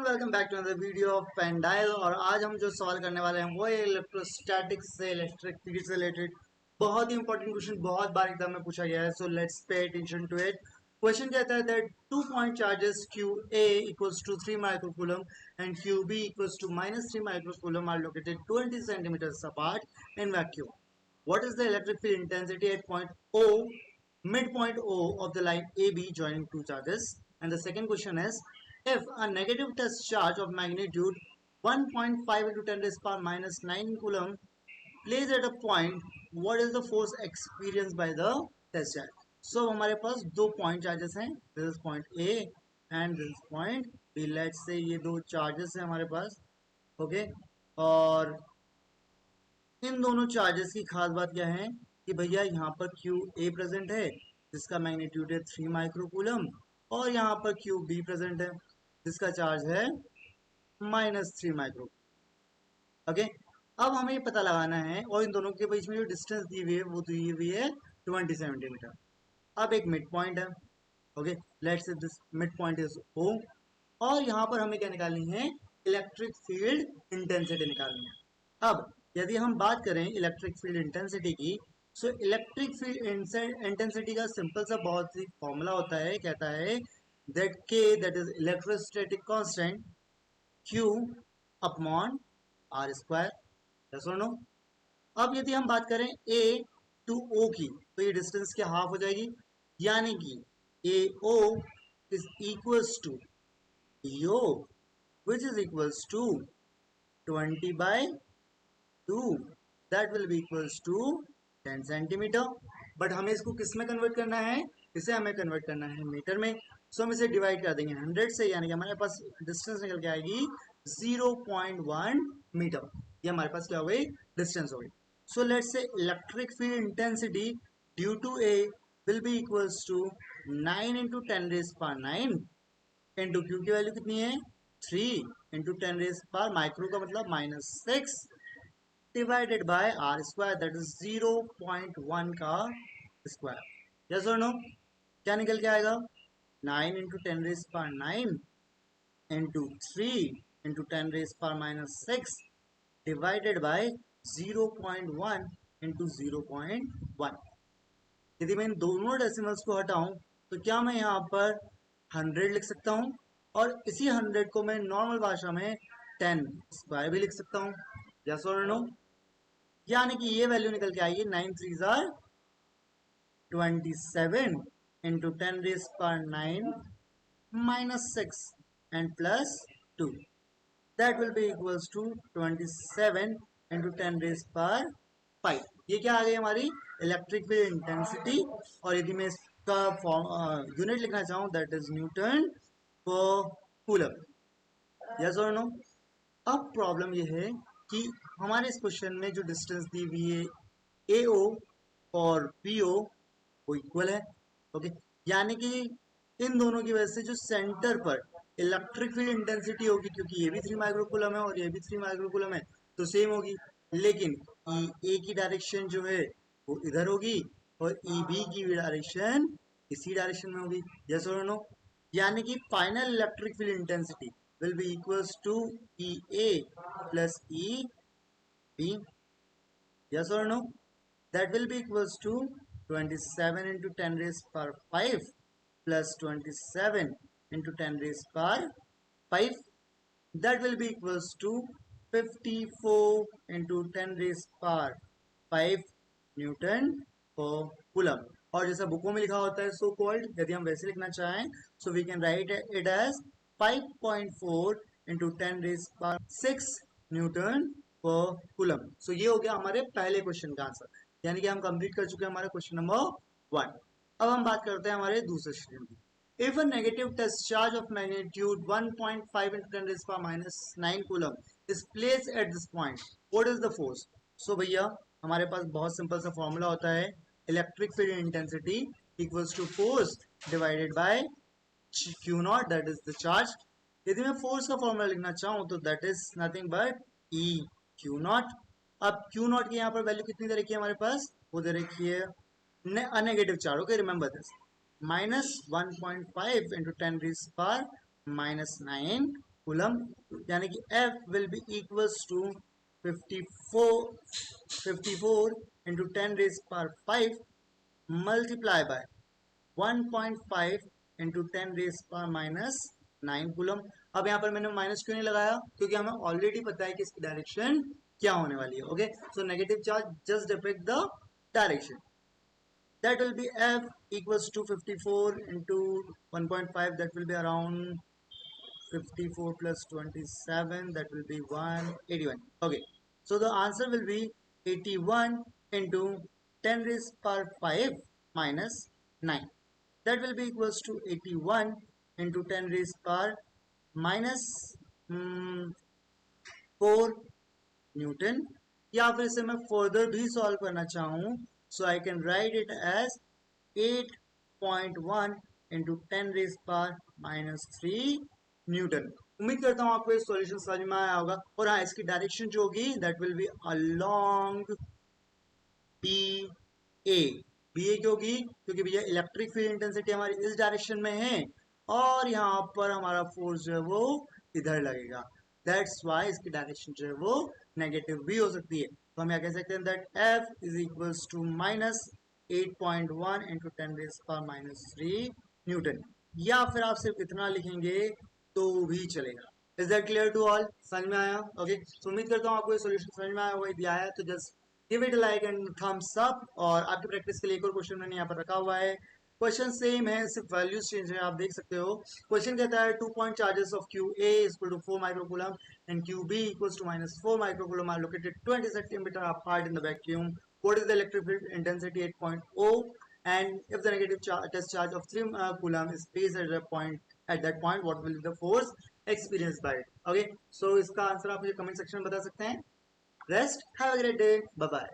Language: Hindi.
Welcome back to another video of पेंडाइल। और आज हम जो सवाल करने वाले हैं वो है इलेक्ट्रोस्टैटिक से इलेक्ट्रिक फील्ड से रिलेटेड। बहुत ही इंपॉर्टेंट क्वेश्चन, बहुत बार एग्जाम में पूछा गया है, so let's pay attention to it. Question कहता है that 2 point charges Q A equals to 3 microcoulomb and Q B equals to -3 microcoulomb are located 20 centimetres apart in vacuum. What is the electric field intensity at point O, midpoint O of the line AB joining two charges? And the second question is, if a negative test charge of magnitude 1.5 into 10 raised power minus 9 coulomb placed at a point, what is the force experienced by the test charge? So हमारे पास दो पॉइंट चार्जेस हैं, this is point A and this is point B. Let's say ये दो चार्जेस हैं हमारे पास, ओके okay? और इन दोनों चार्जेस की खास बात क्या है कि भैया यहाँ पर क्यू ए प्रेजेंट है जिसका मैग्नीट्यूड है 3 माइक्रोकूलम, और यहाँ पर क्यू बी प्रेजेंट है जिसका चार्ज है -3 माइक्रो. ओके, अब हमें ये पता लगाना है, और इन दोनों के बीच में जो डिस्टेंस दी हुई है वो दी हुई है 20 सेंटीमीटर. अब एक मिड पॉइंट है, okay, let's say this mid point is O, और यहाँ पर हमें क्या निकालनी है, इलेक्ट्रिक फील्ड इंटेंसिटी निकालनी है. अब यदि हम बात करें इलेक्ट्रिक फील्ड इंटेंसिटी की, सो इलेक्ट्रिक फील्ड इंटेंसिटी का सिंपल सा बहुत ही फॉर्मूला होता है, कहता है that K that is electrostatic constant Q upon R square. Yes और नो? अब यदि हम बात करें ए टू ओ की, तो ये डिस्टेंस क्या हाफ हो जाएगी, यानी कि A O is equals to Y O which is equals to 20/2, that will be equals to 10 centimetre. But हमें इसको किस में कन्वर्ट करना है, इसे हमें कन्वर्ट करना है मीटर में. सो हम इसे डिवाइड कर देंगे 100 से, यानी कि हमारे पास डिस्टेंस निकल के आएगी 0.1 मीटर. ये हमारे पास क्या हो गई, डिस्टेंस हो गई. So let's say electric field intensity due to A will be equals to 9 into 10⁻⁹ into Q की वैल्यू कितनी है 3 इंटू 10⁻, माइक्रो का मतलब -6, divided by R square that is 0.1 का स्क्वायर. यस और नो? क्या निकल के आएगा, 9 into 10⁻⁹ into 3 into 10⁻⁻6 divided by 0.1 into 0.1. यदि मैं इन दोनों डेसिमल्स को हटाऊं तो क्या मैं यहाँ पर 100 लिख सकता हूँ, और इसी 100 को मैं नॉर्मल भाषा में 10 स्क्वायर भी लिख सकता हूँ. यस और नो? यानी कि ये वैल्यू निकल के आएगी 9 3 are 27 into 10⁻⁹ -6 and plus 2, that will be equals to 27 into 10⁵. ये क्या आ गई हमारी इलेक्ट्रिक फील्ड इंटेंसिटी. और यदि मैं इसका यूनिट लिखना चाहूँ that is Newton per coulomb. Yes और नो? अब प्रॉब्लम ये है कि हमारे इस क्वेश्चन में जो डिस्टेंस दी हुई है ए ओ और पी ओ वो इक्वल है, ओके, यानी कि इन दोनों की वजह से जो सेंटर पर इलेक्ट्रिक फील्ड इंटेंसिटी होगी, क्योंकि ये भी 3 माइक्रोकूलम है और ये भी 3 माइक्रोकूलम है, तो सेम होगी. लेकिन ई ए की डायरेक्शन जो है वो इधर होगी और ई बी की डायरेक्शन इसी डायरेक्शन में होगी. यस और नो? यानी कि final electric field intensity will be equals to EA plus EB. Yes or no? That will be equals to 27 into 10⁵ plus 27 into 10⁵. That will be equals to 54 into 10⁵ Newton per coulomb. और जैसा बुकों में लिखा होता है सो कॉल्ड, यदि हम वैसे लिखना चाहें so we can write it as 5.4 into 10⁶ newton per coulomb. So ये हो गया हमारे पहले क्वेश्चन का आंसर, यानी कि हम कंप्लीट कर चुके हैं हमारा क्वेश्चन नंबर 1. अब हम बात करते हैं हमारे दूसरे क्वेश्चन की. If a negative test charge of magnitude 1.5 into 10⁻⁹ coulomb is placed at this point, what is the force? So भैया हमारे पास बहुत सिंपल सा फॉर्मूला होता है, electric field intensity equals to force divided by Q naught, that is the charge. यदि मैं फोर्स का फॉर्मूला लिखना चाहूँ तो that is nothing but E Q naught. अब क्यू नॉट की यहाँ पर वैल्यू कितनी दे रखी है हमारे पास, वो दे रखी है negative charge. Okay, remember this, -1.5 into 10⁻⁻⁹ coulomb, यानी कि F will be equals to 54 into 10 raised power 5 multiply by 1.5 into 10 raised power minus 9 coulomb. अब यहाँ पर मैंने माइनस क्यों नहीं लगाया, क्योंकि हमें ऑलरेडी पता है कि इसकी डायरेक्शन क्या होने वाली है। Okay, so negative charge just depict the direction. That will be F equals to 54 into 1.5, that will be around 54 plus 27, that will be 181. Okay, so the answer will be 81 into 10 raised power 5 minus 9. That will be equals to 81 into 10 raised power minus 4 newton. या फिर इसे मैं फर्दर भी सॉल्व करना चाहूँ, so I can write it as 8.1 into 10 raise power minus 3 newton. उम्मीद करता हूँ आपको ये सॉल्यूशन समझ में आया होगा। और हाँ, इसकी डायरेक्शन जो होगी that will be along B A. B A क्यों होगी, क्योंकि भैया इलेक्ट्रिक फील्ड इंटेंसिटी हमारी इस डायरेक्शन में है और यहाँ पर हमारा फोर्स जो है वो इधर लगेगा। दैट्स वाई इसकी डायरेक्शन जो है वो नेगेटिव भी हो सकती है। तो हम यहाँ कह सकते हैं that F is equals to minus 8.1 into 10 raise power minus 3 newton. या फिर आप सिर्फ इतना लिखेंगे तो भी चलेगा। Is that clear to all? समझ में आया? ओके, तो उम्मीद करता हूँ आपको ये सोल्यूशन समझ में आया होगा। यदि आया तो just give it like and thumbs up. और आपकी प्रैक्टिस के लिए एक और क्वेश्चन मैंने यहाँ पर रखा हुआ है। क्वेश्चन सेम है, सिर्फ वैल्यूज चेंज है, आप देख सकते हो। क्वेश्चन कहता है 2 point charges of Q A equal to 4 microcoulomb and Q B equals to minus 4 microcoulomb are located 20 centimetre apart in the vacuum. What is the electric field intensity 8.0 and if the negative test charge of 3 coulomb is placed at that point what will be the force experienced by it? Okay, so इसका आंसर आप मुझे कमेंट सेक्शन में बता सकते हैं। Rest, have a great day, bye bye.